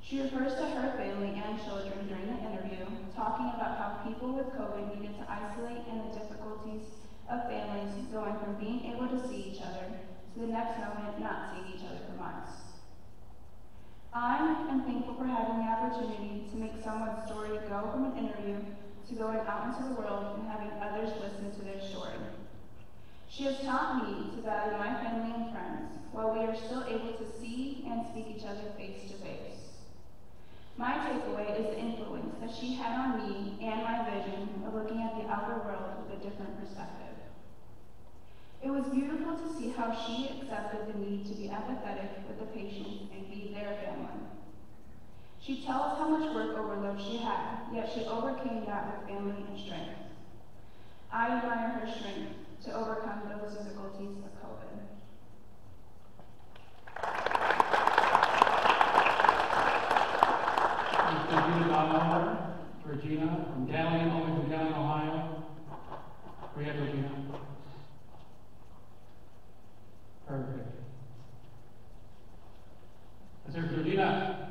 She refers to her family and children during the interview, talking about how people with COVID needed to isolate and the difficulties of families going from being able to see each other to the next moment not seeing each other for months. I am thankful for having the opportunity to make someone's story go from an interview to going out into the world and having others listen to their story. She has taught me to value my family and friends while we are still able to see and speak each other face to face. My takeaway is the influence that she had on me and my vision of looking at the outer world with a different perspective. It was beautiful to see how she accepted the need to be empathetic with the patients and be their family. She tells how much work overload she had, yet she overcame that with family and strength. I admire her strength to overcome those difficulties of COVID. Regina from Dalian, all the way from Dalian, Ohio. Where you at, Regina? Perfect. Let's hear it for Regina.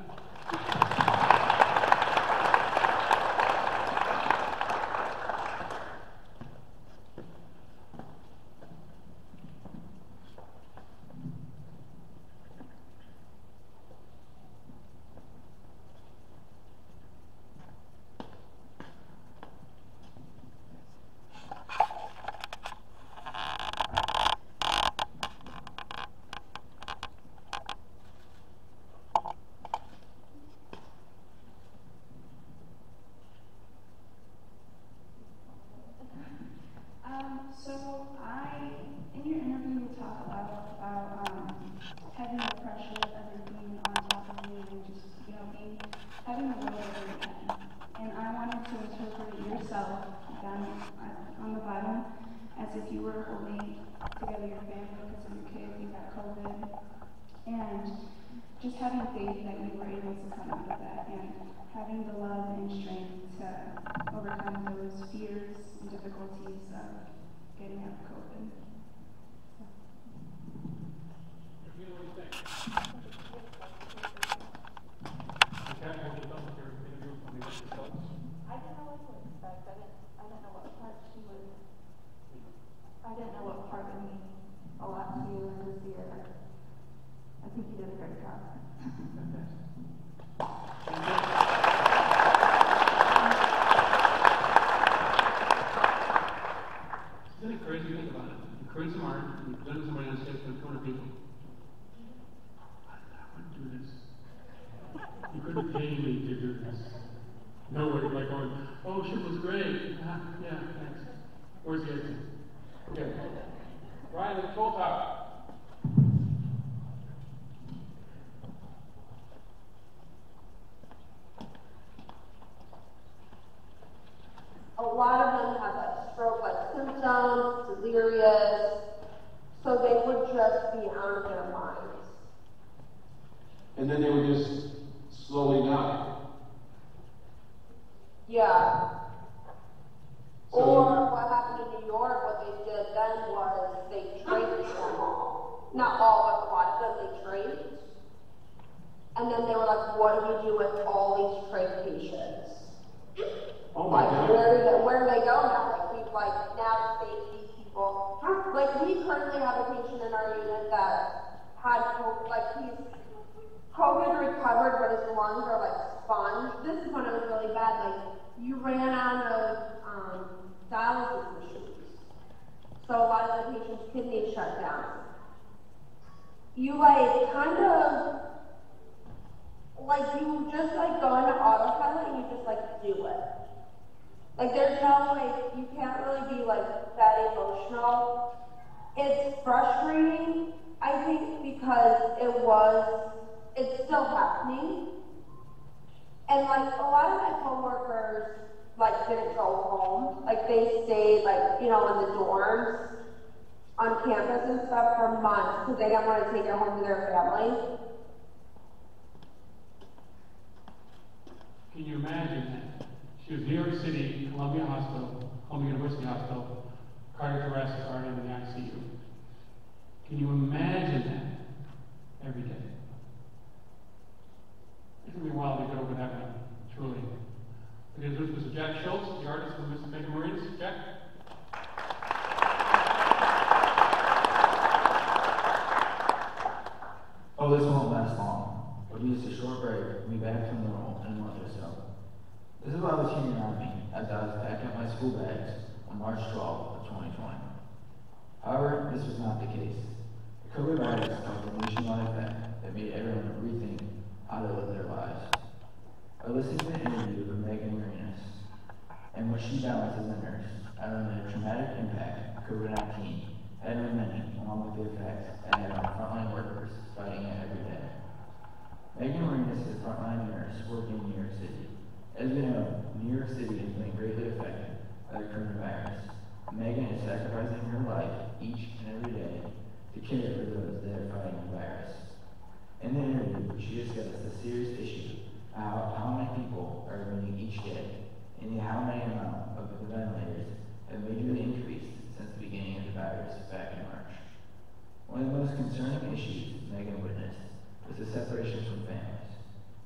In your interview, you talk about having the pressure of everything on top of you and just, having the world over again. And I wanted to interpret yourself down on the bottom as if you were holding together your family because of your kids, you got COVID, and just having faith that you were able to come out of that and having the love and strength to overcome those fears and difficulties of getting out of COVID. I didn't know what part would mean a lot to you in this year. I think you did a great job. Isn't it crazy to think about it? You create some art, and you present it to somebody on stage with 200 people. I wouldn't do this. You couldn't pay me to do this. No way, like going, oh, shit was great. Yeah, thanks. Where's the exit? Okay. Ryan, the control tower. A lot of them had like stroke-like symptoms, delirious, so they would just be out of their minds. And then they would just slowly die. Yeah. So, Or what happened in New York, what they did then was they traced them all. Not all, but a lot of them they traced. And then they were like, what do you do with all these trach patients? oh my God. Where do they go now? Like we've now saved these people. Like we currently have a patient in our unit that had COVID, he's COVID recovered, but his lungs are like sponge. This is when it was really bad. Like you ran out of dialysis machines. So a lot of the patient's kidneys shut down. You kind of you just go into autopilot and you just do it. There's no you can't really be that emotional. It's frustrating, I think, because it's still happening. And a lot of my coworkers didn't go home. They stayed in the dorms on campus and stuff for months because they didn't want to take it home to their family. Can you imagine that? She was New York City, Columbia Hospital, Columbia University Hospital, cardiac arrest, already in the ICU. Can you imagine that every day? It's going to be wild. Jack Schultz, the artist from Mr. Megan Marinas. Jack? Oh, this won't last long. It'll be just a short break. We'll be back to normal in a month or so. This is what I was hearing around me as I was packing up my school bags on March 12th of 2020. However, this was not the case. The COVID virus caused a nationwide effect that made everyone rethink how to live their lives. I listened to an interview with Megan Marinas, and what she balanced as a nurse, I learned the traumatic impact COVID-19 had on many, along with the effects it had on frontline workers fighting it every day. Megan Marinas is a frontline nurse working in New York City. As we know, New York City has been greatly affected by the coronavirus. Megan is sacrificing her life each and every day to care for those that are fighting the virus. In the interview, she discussed the serious issue of how many people are admitting each day, and how many amount of the ventilators have majorly increased since the beginning of the virus back in March. One of the most concerning issues Megan witnessed was the separation from families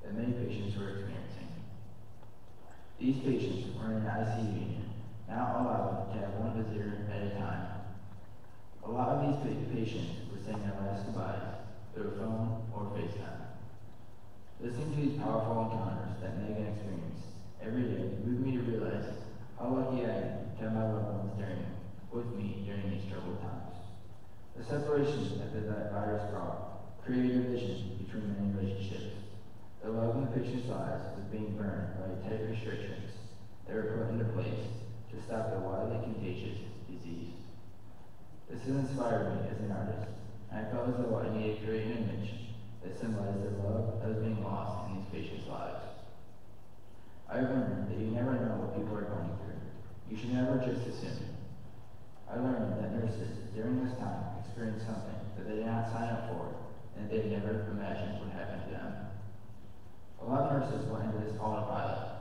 that many patients were experiencing. These patients were in an ICU unit, now allowed to have one visitor at a time. A lot of these patients were saying their last goodbyes through a phone or FaceTime. Listening to these powerful encounters that Megan experienced every day moved me to realize how lucky I am to have my loved ones with me during these troubled times. The separation that the virus brought created a division between many relationships. The love in the patient's lives was being burned by tight restrictions that were put into place to stop the widely contagious disease. This has inspired me as an artist, and I felt as though I needed to create an image that symbolized the love that was being lost in these patients' lives. I have learned that you never know what people are going through. You should never just assume. I learned that nurses during this time experienced something that they did not sign up for and that they never imagined would happen to them. A lot of nurses went into this autopilot,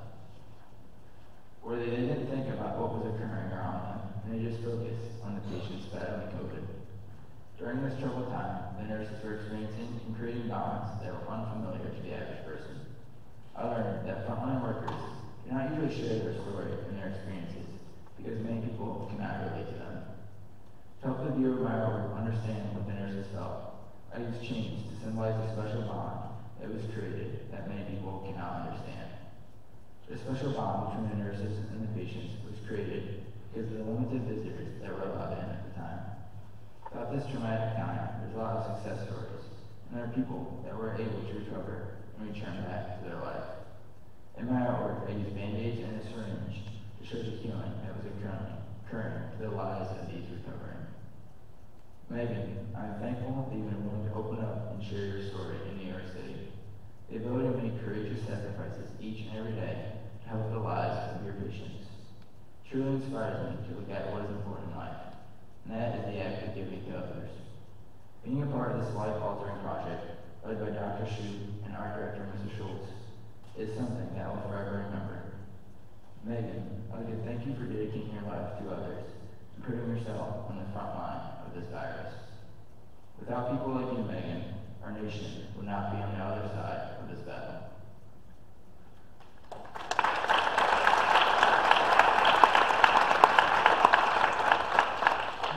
where they didn't think about what was occurring around them, and they just focused on the patients battling COVID. During this troubled time, the nurses were experiencing and creating bonds that were unfamiliar to the average person. I learned that frontline workers do not usually share their story and their experiences because many people cannot relate to them. To help the viewer of my artwork understand what the nurses felt, I used chains to symbolize a special bond that was created that many people cannot understand. The special bond between the nurses and the patients was created because of the limited visitors that were allowed in at the time. Throughout this traumatic time, there's a lot of success stories, and there are people that were able to recover and return back to their life. In my artwork, I use band-aids and a syringe to show the healing that was occurring to the lives of these recovering. Megan, I am thankful that you've been willing to open up and share your story in New York City. The ability to make courageous sacrifices each and every day to help the lives of your patients truly inspires me to look at what is important in life, and that is the act of giving to others. Being a part of this life-altering project, led by Dr. Shu and art director Mr. Schultz, is something that I will forever remember. Megan, I would like to thank you for dedicating your life to others and putting yourself on the front line of this virus. Without people like you, Megan, our nation would not be on the other side of this battle.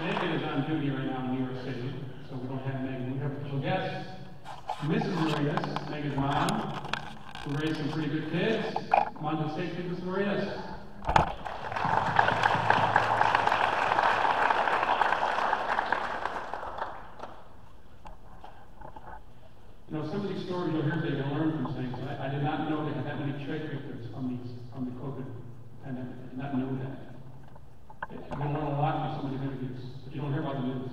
Megan is on duty right now in New York City, so we don't have Megan. We have a special guest, Mrs. Marinas, Megan's mom, who raised some pretty good kids. Come on to the stage, Mrs. Marinas. You know, some of these stories you'll hear today, you'll learn from things. I did not know they had that many trach victims from the COVID pandemic. I did not know that. You're going to learn a lot from some of these interviews, but you don't hear about the news.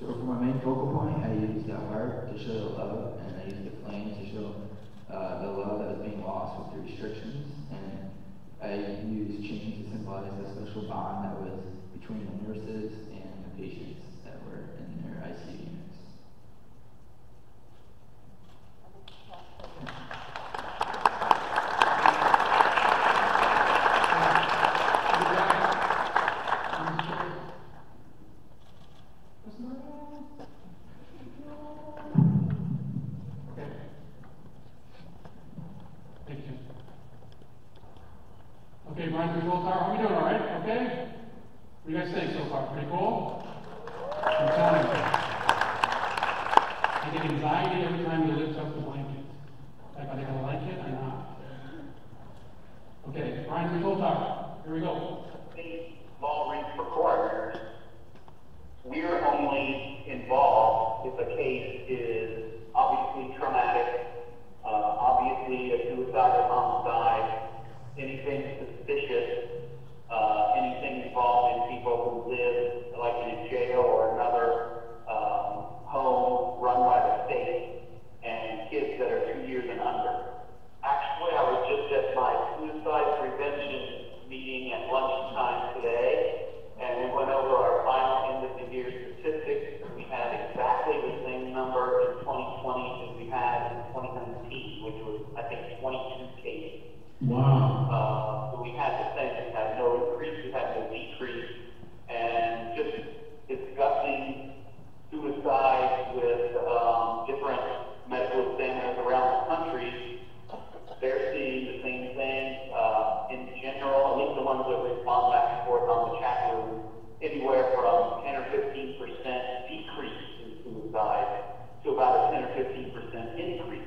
So for my main focal point, I used the heart to show the love, and I used the flame to show the love that was being lost with the restrictions, and I used chains to symbolize the special bond that was between the nurses and the patients that were in their ICU units. Ryan Control Tower. How we doing, all right? Okay? What do you guys think so far? Pretty cool? I'm telling you. I get anxiety every time you lift up the blanket. Like, are they gonna like it or not? Okay, Ryan Control Tower. Here we go. Law reads for coroners. We're only involved if the case is obviously traumatic, obviously a suicide or homicide, anything suspicious, anything involving people who live like in a jail or another home run by the state, and kids that are 2 years and under. Actually, I was just at my suicide prevention meeting at lunchtime today, and we went over our final end of the year statistics. We had exactly the same number in 2020 as we had in 2019, which was, I think, 22 cases. Wow. So we had the same, we had no increase, we had no decrease, and just discussing suicide with different medical examiners around the country, they're seeing the same thing. In general, at least the ones that respond back and forth on the chat room, anywhere from 10 or 15% decrease in suicide to about a 10 or 15% increase